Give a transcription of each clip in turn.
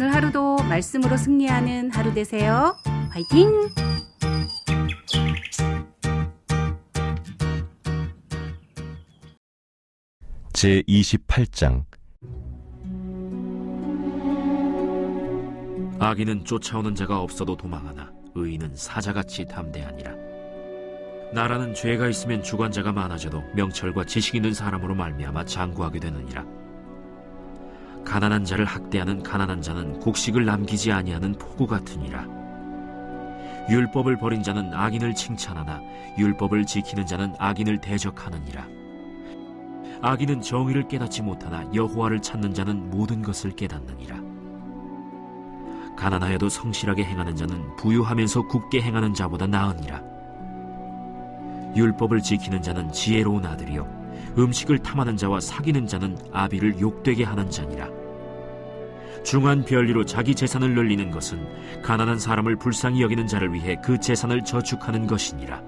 오늘 하루도 말씀으로 승리하는 하루 되세요. 화이팅! 제28장 악인은 쫓아오는 자가 없어도 도망하나 의인은 사자같이 담대하니라. 나라는 죄가 있으면 주관자가 많아져도 명철과 지식 있는 사람으로 말미암아 장구하게 되느니라. 가난한 자를 학대하는 가난한 자는 곡식을 남기지 아니하는 포구 같으니라. 율법을 버린 자는 악인을 칭찬하나 율법을 지키는 자는 악인을 대적하느니라. 악인은 정의를 깨닫지 못하나 여호와를 찾는 자는 모든 것을 깨닫느니라. 가난하여도 성실하게 행하는 자는 부유하면서 굳게 행하는 자보다 나으니라. 율법을 지키는 자는 지혜로운 아들이요 음식을 탐하는 자와 사귀는 자는 아비를 욕되게 하는 자니라. 중한 별리로 자기 재산을 늘리는 것은 가난한 사람을 불쌍히 여기는 자를 위해 그 재산을 저축하는 것이니라.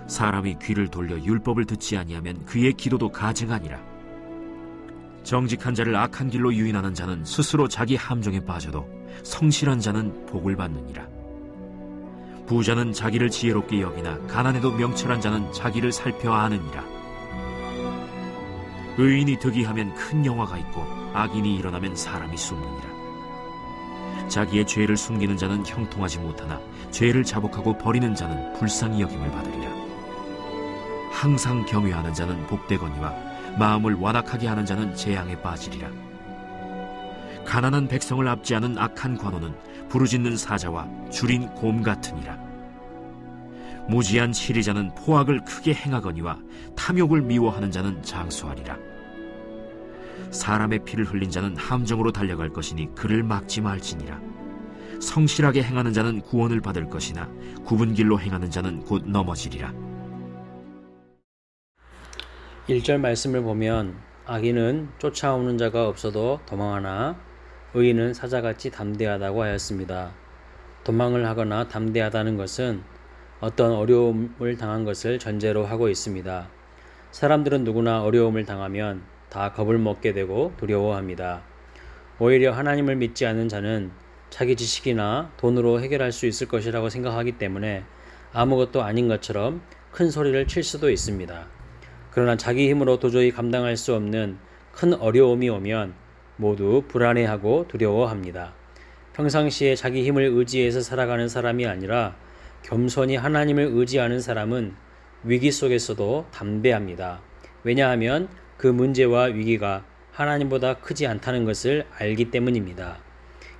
사람이 귀를 돌려 율법을 듣지 아니하면 그의 기도도 가증하니라. 정직한 자를 악한 길로 유인하는 자는 스스로 자기 함정에 빠져도 성실한 자는 복을 받느니라. 부자는 자기를 지혜롭게 여기나 가난해도 명철한 자는 자기를 살펴 아느니라. 의인이 득이하면 큰 영화가 있고 악인이 일어나면 사람이 숨느니라. 자기의 죄를 숨기는 자는 형통하지 못하나 죄를 자복하고 버리는 자는 불쌍히 여김을 받으리라. 항상 경외하는 자는 복되거니와 마음을 완악하게 하는 자는 재앙에 빠지리라. 가난한 백성을 압제하는 악한 관원은 부르짖는 사자와 줄인 곰 같으니라. 무지한 치리자는 포악을 크게 행하거니와 탐욕을 미워하는 자는 장수하리라. 사람의 피를 흘린 자는 함정으로 달려갈 것이니 그를 막지 말지니라. 성실하게 행하는 자는 구원을 받을 것이나 굽은 길로 행하는 자는 곧 넘어지리라. 1절 말씀을 보면 악인은 쫓아오는 자가 없어도 도망하나 의인은 사자같이 담대하다고 하였습니다. 도망을 하거나 담대하다는 것은 어떤 어려움을 당한 것을 전제로 하고 있습니다. 사람들은 누구나 어려움을 당하면 다 겁을 먹게 되고 두려워합니다. 오히려 하나님을 믿지 않는 자는 자기 지식이나 돈으로 해결할 수 있을 것이라고 생각하기 때문에 아무것도 아닌 것처럼 큰 소리를 칠 수도 있습니다. 그러나 자기 힘으로 도저히 감당할 수 없는 큰 어려움이 오면 모두 불안해하고 두려워합니다. 평상시에 자기 힘을 의지해서 살아가는 사람이 아니라 겸손히 하나님을 의지하는 사람은 위기 속에서도 담대합니다. 왜냐하면 그 문제와 위기가 하나님보다 크지 않다는 것을 알기 때문입니다.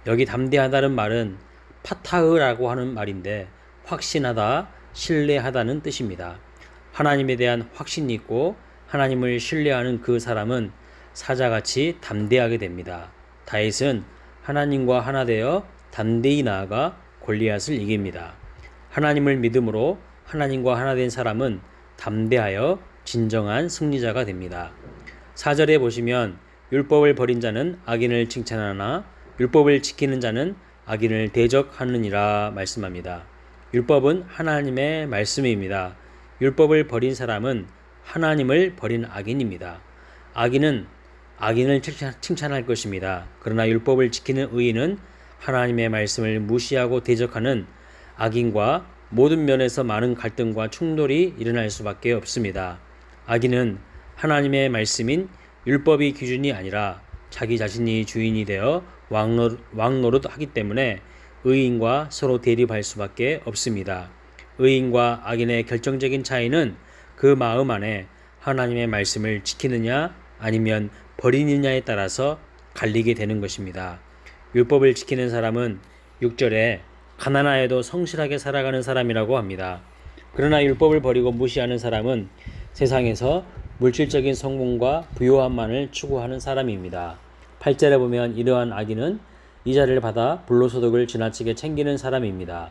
여기 담대하다는 말은 파타흐라고 하는 말인데 확신하다, 신뢰하다는 뜻입니다. 하나님에 대한 확신이 있고 하나님을 신뢰하는 그 사람은 사자같이 담대하게 됩니다. 다윗은 하나님과 하나 되어 담대히 나아가 골리앗을 이깁니다. 하나님을 믿음으로 하나님과 하나 된 사람은 담대하여 진정한 승리자가 됩니다. 4절에 보시면 율법을 버린 자는 악인을 칭찬하나 율법을 지키는 자는 악인을 대적하느니라 말씀합니다. 율법은 하나님의 말씀입니다. 율법을 버린 사람은 하나님을 버린 악인입니다. 악인은 악인을 칭찬할 것입니다. 그러나 율법을 지키는 의인은 하나님의 말씀을 무시하고 대적하는 악인과 모든 면에서 많은 갈등과 충돌이 일어날 수밖에 없습니다. 악인은 하나님의 말씀인 율법이 기준이 아니라 자기 자신이 주인이 되어 왕노릇하기 때문에 의인과 서로 대립할 수밖에 없습니다. 의인과 악인의 결정적인 차이는 그 마음 안에 하나님의 말씀을 지키느냐 아니면 버리느냐에 따라서 갈리게 되는 것입니다. 율법을 지키는 사람은 6절에 가난하여도 성실하게 살아가는 사람이라고 합니다. 그러나 율법을 버리고 무시하는 사람은 세상에서 물질적인 성공과 부요함만을 추구하는 사람입니다. 8절에 보면 이러한 악인은 이자를 받아 불로소득을 지나치게 챙기는 사람입니다.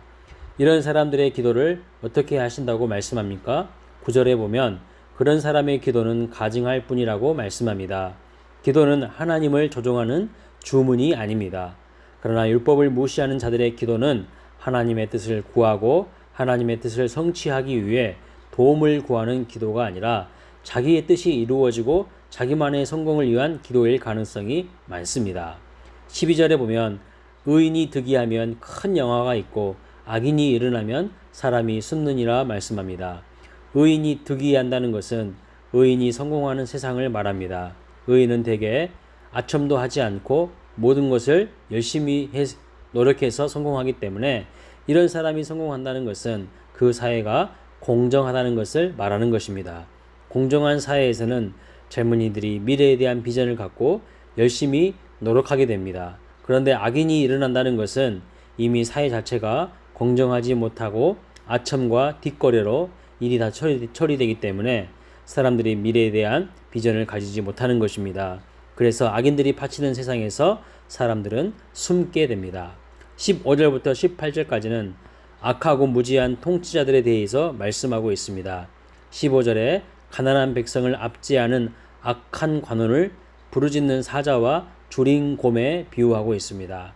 이런 사람들의 기도를 어떻게 하신다고 말씀합니까? 9절에 보면 그런 사람의 기도는 가증할 뿐이라고 말씀합니다. 기도는 하나님을 조종하는 주문이 아닙니다. 그러나 율법을 무시하는 자들의 기도는 하나님의 뜻을 구하고 하나님의 뜻을 성취하기 위해 도움을 구하는 기도가 아니라 자기의 뜻이 이루어지고 자기만의 성공을 위한 기도일 가능성이 많습니다. 12절에 보면 의인이 득이하면 큰 영화가 있고 악인이 일어나면 사람이 숨느니라 말씀합니다. 의인이 득이한다는 것은 의인이 성공하는 세상을 말합니다. 의인은 대개 아첨도 하지 않고 모든 것을 열심히 노력해서 성공하기 때문에 이런 사람이 성공한다는 것은 그 사회가 공정하다는 것을 말하는 것입니다. 공정한 사회에서는 젊은이들이 미래에 대한 비전을 갖고 열심히 노력하게 됩니다. 그런데 악인이 일어난다는 것은 이미 사회 자체가 공정하지 못하고 아첨과 뒷거래로 일이 다 처리되기 때문에 사람들이 미래에 대한 비전을 가지지 못하는 것입니다. 그래서 악인들이 파치는 세상에서 사람들은 숨게 됩니다. 15절부터 18절까지는 악하고 무지한 통치자들에 대해서 말씀하고 있습니다. 15절에 가난한 백성을 압제하는 악한 관원을 부르짖는 사자와 줄인 곰에 비유하고 있습니다.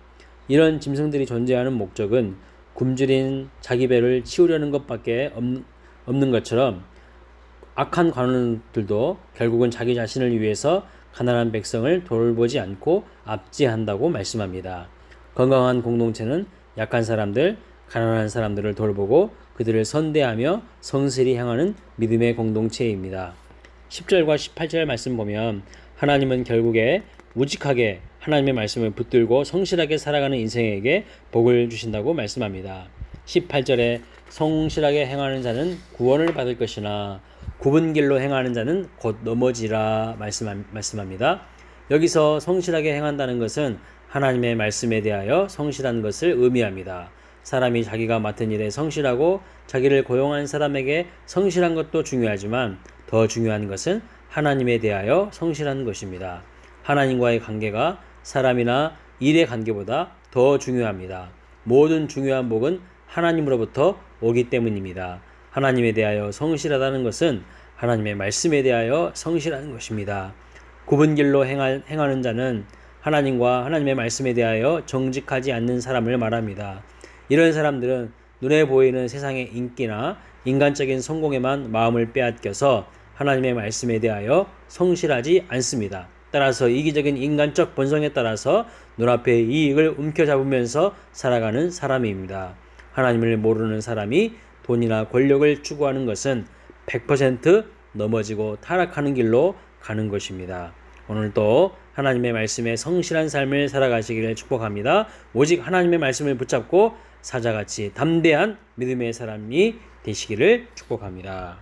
이런 짐승들이 존재하는 목적은 굶주린 자기 배를 치우려는 것밖에 없는 것처럼 악한 관원들도 결국은 자기 자신을 위해서 가난한 백성을 돌보지 않고 압제한다고 말씀합니다. 건강한 공동체는 약한 사람들, 가난한 사람들을 돌보고 그들을 선대하며 성실히 행하는 믿음의 공동체입니다. 10절과 18절 말씀 보면 하나님은 결국에 무직하게 하나님의 말씀을 붙들고 성실하게 살아가는 인생에게 복을 주신다고 말씀합니다. 18절에 성실하게 행하는 자는 구원을 받을 것이나 굽은 길로 행하는 자는 곧 넘어지라 말씀합니다. 여기서 성실하게 행한다는 것은 하나님의 말씀에 대하여 성실한 것을 의미합니다. 사람이 자기가 맡은 일에 성실하고 자기를 고용한 사람에게 성실한 것도 중요하지만 더 중요한 것은 하나님에 대하여 성실한 것입니다. 하나님과의 관계가 사람이나 일의 관계보다 더 중요합니다. 모든 중요한 복은 하나님으로부터 오기 때문입니다. 하나님에 대하여 성실하다는 것은 하나님의 말씀에 대하여 성실한 것입니다. 굽은 길로 행하는 자는 하나님과 하나님의 말씀에 대하여 정직하지 않는 사람을 말합니다. 이런 사람들은 눈에 보이는 세상의 인기나 인간적인 성공에만 마음을 빼앗겨서 하나님의 말씀에 대하여 성실하지 않습니다. 따라서 이기적인 인간적 본성에 따라서 눈앞의 이익을 움켜잡으면서 살아가는 사람입니다. 하나님을 모르는 사람이 돈이나 권력을 추구하는 것은 100% 넘어지고 타락하는 길로 가는 것입니다. 오늘도 하나님의 말씀에 성실한 삶을 살아가시기를 축복합니다. 오직 하나님의 말씀을 붙잡고 사자같이 담대한 믿음의 사람이 되시기를 축복합니다.